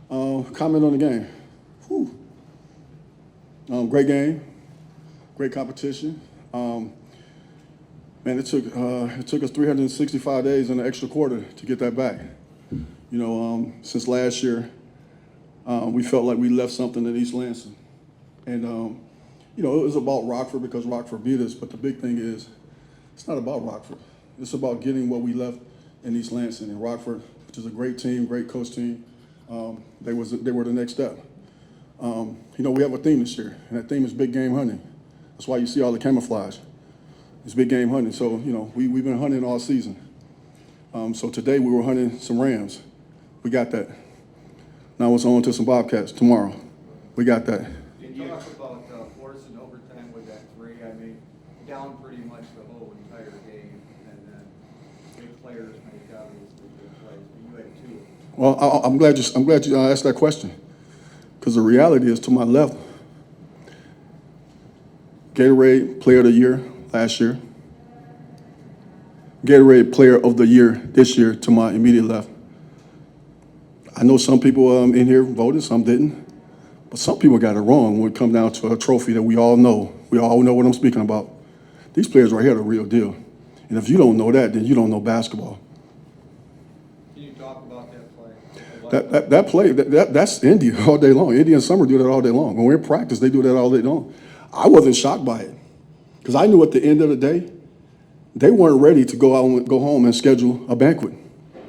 Comment on the game. Whew. Great game, great competition. Man, it took us 365 days and an extra quarter to get that back. Since last year, we felt like we left something in East Lansing. And, it was about Rockford because Rockford beat us, but the big thing is it's not about Rockford. It's about getting what we left in East Lansing. And Rockford, which is a great team, great coach team, they were the next step. We have a theme this year, and that theme is big game hunting. That's why you see all the camouflage. It's big game hunting. So, we've been hunting all season. So today we were hunting some rams. We got that. Now it's on to some bobcats tomorrow. We got that. You talk about forcing overtime with that three. I mean, down pretty much the whole entire game, and then big players make obviously good plays. But you had two. Well, I'm glad you asked that question, because the reality is to my left, Gatorade Player of the Year last year, Gatorade Player of the Year this year to my immediate left. I know some people in here voted, some didn't, but some people got it wrong when it comes down to a trophy that we all know. We all know what I'm speaking about. These players right here are the real deal. And if you don't know that, then you don't know basketball. Can you talk about that play? That play, that's India all day long. India and Summer do that all day long. When we're in practice, they do that all day long. I wasn't shocked by it because I knew at the end of the day, they weren't ready to go out and go home and schedule a banquet.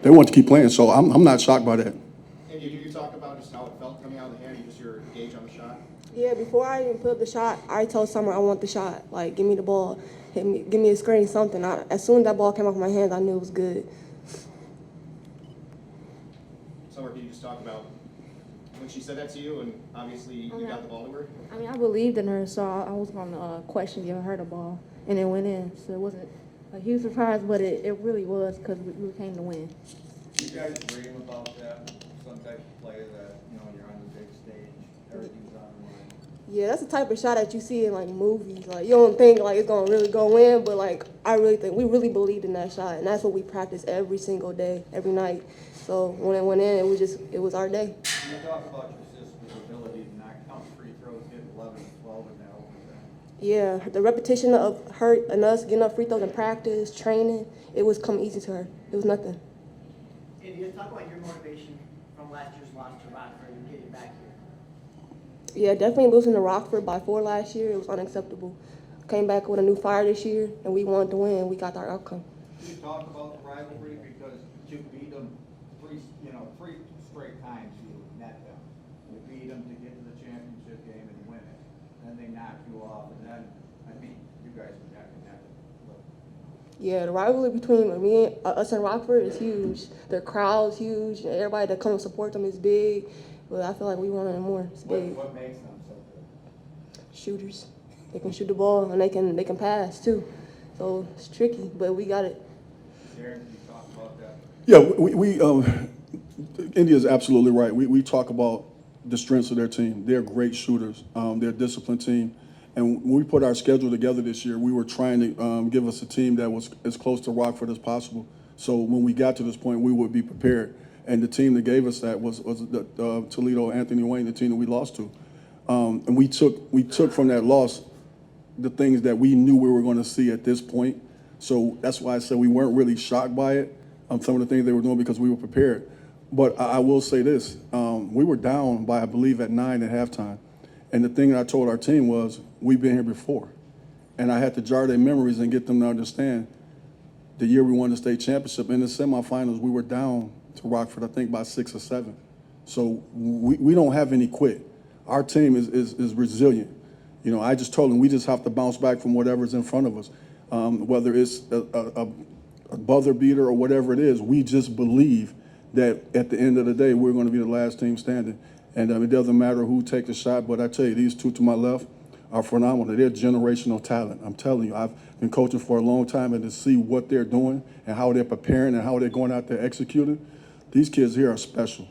They wanted to keep playing, so I'm not shocked by that. And did you talk about just how it felt coming out of the hand, just your gauge on the shot? Yeah, before I even put up the shot, I told Summer I want the shot. Like, give me the ball, give me a screen, something. As soon as that ball came off my hands, I knew it was good. Summer, can you just talk about when she said that to you, and obviously you got the ball to her? I mean, I believed in her, so I was going to question giving her the ball, and it went in. So it wasn't a huge surprise, but it really was because we came to win. You guys dream about that, some type of play that, you're on the big stage, everything's on the line. Yeah, that's the type of shot that you see in, like, movies. Like, you don't think, like, it's going to really go in, but, like, I really think we really believed in that shot, and that's what we practice every single day, every night. So when it went in, it was our day. You talk about your sister's ability to knock down free throws, get 11 and 12 in that overtime. Yeah, the repetition of her and us getting up free throws in practice, training, it was coming easy to her. It was nothing. Indya, talk about your motivation from last year's loss to Rockford and getting back here. Yeah, definitely losing to Rockford by 4 last year, it was unacceptable. Came back with a new fire this year, and we wanted to win. We got our outcome. Can you talk about the rivalry, because you beat them three straight times you net them. You beat them to get to the championship game and win it. Then they knock you off, and then, you guys were neck and neck. Yeah, the rivalry between us and Rockford is huge. Their crowd's huge, and everybody that comes to support them is big. But I feel like we want it more. It's big. What makes them so good? Shooters. They can shoot the ball, and they can pass too. So it's tricky, but we got it. Darrin, can you talk about that? Yeah, India's absolutely right. We talk about the strengths of their team. They're great shooters. They're a disciplined team. And when we put our schedule together this year, we were trying to give us a team that was as close to Rockford as possible. So when we got to this point, we would be prepared. And the team that gave us that was the Toledo Anthony Wayne, the team that we lost to. And we took from that loss the things that we knew we were going to see at this point. So that's why I said we weren't really shocked by it, some of the things they were doing, because we were prepared. But I will say this, we were down by, I believe, at 9 at halftime. And the thing that I told our team was, we've been here before. And I had to jar their memories and get them to understand the year we won the state championship. In the semifinals, we were down to Rockford, I think, by 6 or 7. So we don't have any quit. Our team is resilient. I just told them we just have to bounce back from whatever's in front of us. Whether it's a buzzer beater or whatever it is, we just believe that at the end of the day, we're going to be the last team standing. And it doesn't matter who takes the shot, but I tell you, these two to my left are phenomenal. They're generational talent. I'm telling you, I've been coaching for a long time, and to see what they're doing and how they're preparing and how they're going out there executing, these kids here are special.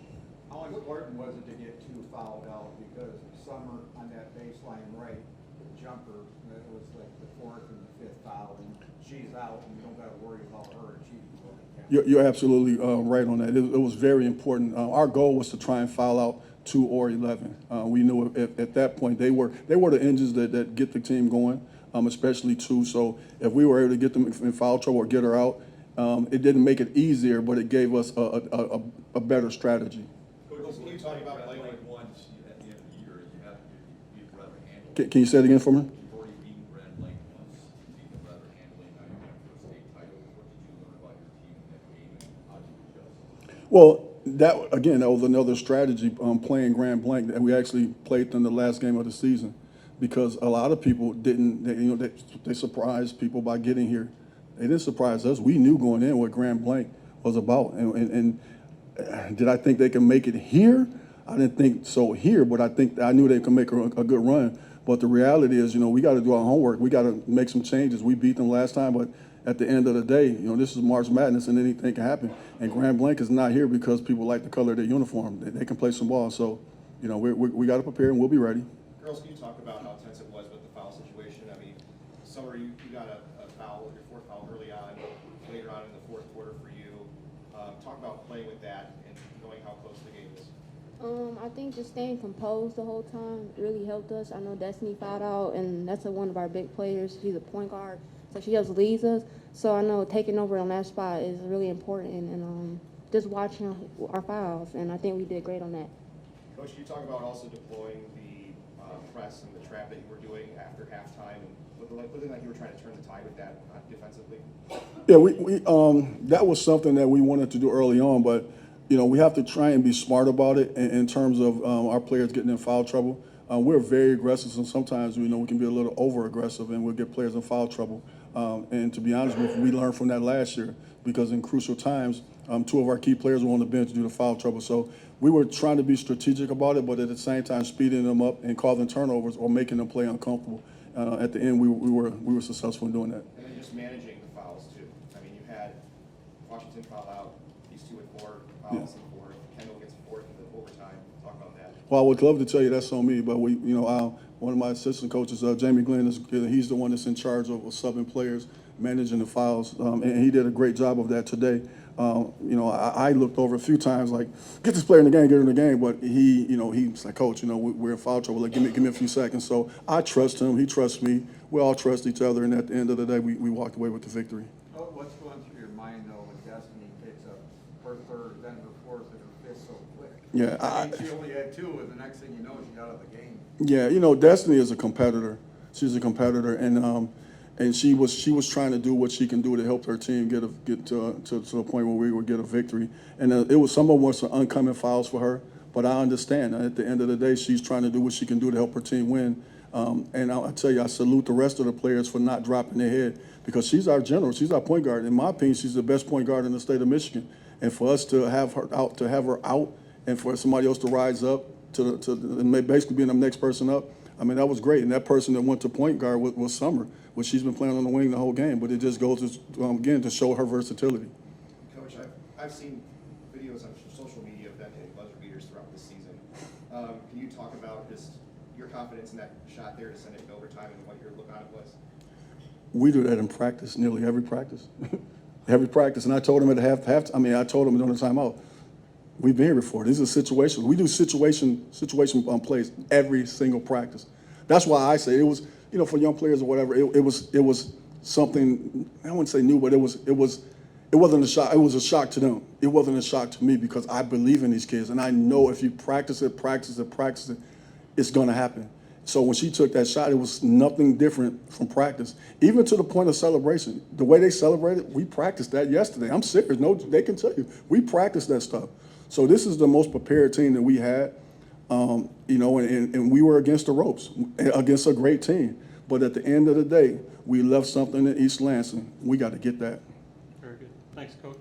How important was it to get 2 fouled out? Because Summer on that baseline right the jumper, that was like the fourth and the fifth foul, and she's out, and you don't gotta worry about her, and she's going to You're absolutely right on that. It was very important. Our goal was to try and foul out 2 or 11. We knew at that point they were the engines that get the team going, especially 2. So if we were able to get them in foul trouble or get her out, it didn't make it easier, but it gave us a better strategy. Coach, can you talk about playing with once at the end of the year, you have to beat rather handle. Can you say it again for me? You've already beaten Red Lake once, you beat them rather handling, now you're going for a state title. What did you learn about your team in that game and how did you adjust? Well, that was another strategy, playing Grand Blanc, and we actually played them the last game of the season, because a lot of people didn't. They surprised people by getting here. They didn't surprise us. We knew going in what Grand Blanc was about, and did I think they could make it here? I didn't think so here, but I knew they could make a good run. But the reality is, we got to do our homework. We got to make some changes. We beat them last time, but at the end of the day, this is March Madness and anything can happen. And Grand Blanc is not here because people like the color of their uniform. They can play some ball. So, we got to prepare and we'll be ready. Girls, can you talk about how tense it was with the foul situation? I mean, Summer, you got a foul, your fourth foul early on, later on in the fourth quarter for you. Talk about playing with that and knowing how close the game is. I think just staying composed the whole time really helped us. I know Destiny fouled out, and that's one of our big players. She's a point guard, so she just leads us. So I know taking over on that spot is really important, and just watching our fouls, and I think we did great on that. Coach, can you talk about also deploying the press and the trap that you were doing after halftime, and looking like you were trying to turn the tide with that defensively? Yeah, we that was something that we wanted to do early on, but we have to try and be smart about it in terms of our players getting in foul trouble. We're very aggressive, and sometimes we can be a little over aggressive, and we'll get players in foul trouble. And to be honest with you, we learned from that last year, because in crucial times, 2 of our key players were on the bench due to foul trouble. So we were trying to be strategic about it, but at the same time speeding them up and causing turnovers or making them play uncomfortable. At the end, we were successful in doing that. And then just managing the fouls too. I mean, you had Washington foul out, these 2 and 4 fouls in the fourth. Kendall gets a fourth in the overtime. Talk about that. Well, I would love to tell you that's on me, but one of my assistant coaches, Jamie Glenn, he's the one that's in charge of subbing players, managing the fouls, and he did a great job of that today. I looked over a few times, like, get this player in the game, get her in the game, but he's like, Coach, we're in foul trouble, like, give me a few seconds. So I trust him, he trusts me, we all trust each other, and at the end of the day, we walked away with the victory. What's going through your mind, though, when Destiny picks up her third, then her fourth, and her fifth so quick? Yeah, I mean, she only had 2, and the next thing you know, she's out of the game. Yeah, Destiny is a competitor. She's a competitor, and she was trying to do what she can do to help her team get to the point where we would get a victory. And it was some of them some uncommon fouls for her, but I understand. At the end of the day, she's trying to do what she can do to help her team win. And I tell you, I salute the rest of the players for not dropping their head, because she's our general, she's our point guard. In my opinion, she's the best point guard in the state of Michigan. And for us to have her out, and for somebody else to rise up to basically being the next person up, I mean, that was great. And that person that went to point guard was Summer, which she's been playing on the wing the whole game. But it just goes to, again, to show her versatility. Coach, I've seen videos on social media of them hitting buzzer beaters throughout this season. Can you talk about just your confidence in that shot there to send it to overtime and what your look on it was? We do that in practice, nearly every practice. Every practice. And I told him I told him during the timeout, we've been here before. These are situations. We do situation plays every single practice. That's why I say it was, for young players or whatever, it was something, I wouldn't say new, but it wasn't a shock. It was a shock to them. It wasn't a shock to me, because I believe in these kids, and I know if you practice it, it's going to happen. So when she took that shot, it was nothing different from practice, even to the point of celebration. The way they celebrated, we practiced that yesterday. I'm serious. No, they can tell you. We practiced that stuff. So this is the most prepared team that we had, and we were against the ropes, against a great team. But at the end of the day, we left something in East Lansing. We got to get that. Very good. Thanks, Coach.